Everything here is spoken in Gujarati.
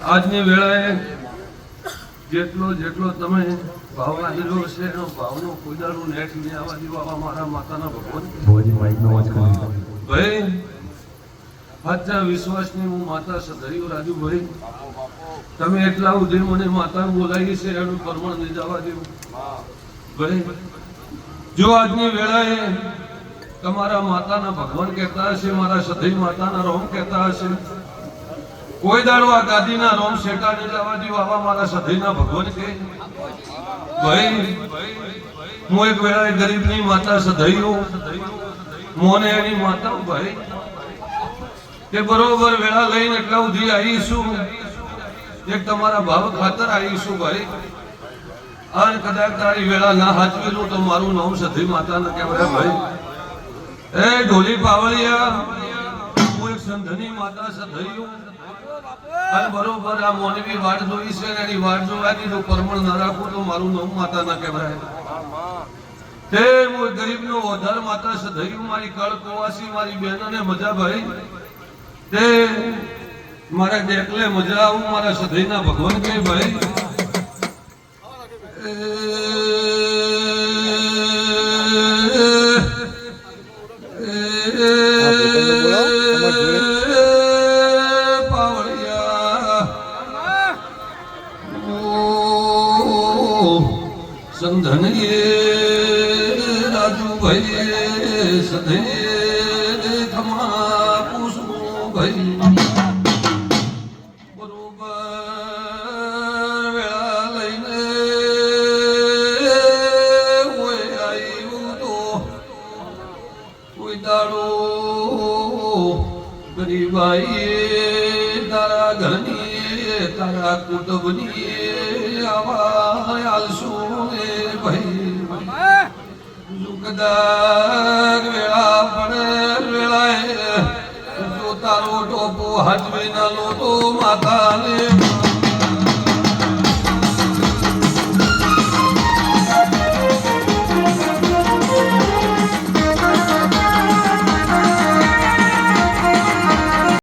આજની વેળાએ જેટલો જેટલો તમે ભાવ આવેલો છે એનો ભાવનો કોઈ દાડો નેટ નહીં આવવા દેવા મારા માતાના ભગવાન ભાઈ સાચા વિશ્વાસની હું માતા સદૈવ રાજુભાઈ તમે એટલા સુધી મને માતા બોલાવી છે એનું પ્રમાણ નહીં જવા દેવું ભાઈ જો આજની વેળાએ તમારા માતાના ભગવાન કહેતા હશે મારા સદૈવ માતાના રોમ કહેતા હશે કોઈ દાડો આ ગાદીના રોમ શેટા નહીં જવા દેવું આવા મારા સદૈવના ભગવાન કે ભાઈ હું એક વેળાએ ગરીબની માતા સદૈવ મોને એની માતા ભાઈ તે બરોબર વેળા લઈને એટલા સુધી આવીશું એક તમારા ભાવ ખાતર આવીશું ભાઈ અને કદાચ તારી વેળા ના હાચવેલું તો મારું નામ સધી માતા ને કહેવાય ભાઈ એ ઢોલી પાવળિયા હું એક સંધની માતા સધૈયું અને બરોબર આ મોનવી વાટ જોઈ છે ને એની વાટ જોવાની જો પરમણ ના રાખું તો મારું નામ માતા ના કહેવાય તે હું ગરીબનો વધાર માતા સધૈયું મારી કળ કોવાસી મારી બહેનોને મજા ભાઈ તે મારા દેખલે મજા આવું મારા સધૈના ભગવાન કે ભાઈ સંધન રાજુ ભાઈ સધે ખમા પૂછવું ભાઈ બરોબર વેળા લઈને હોય આવ્યું તો કોઈ દાડો ગરીબાઈ તારા ઘરની તારા કુટુંબની આવા આલશું કદાચ વેળા પડે વેળાએ જો તારો ટોપો હાચવી ના લો તો માતાને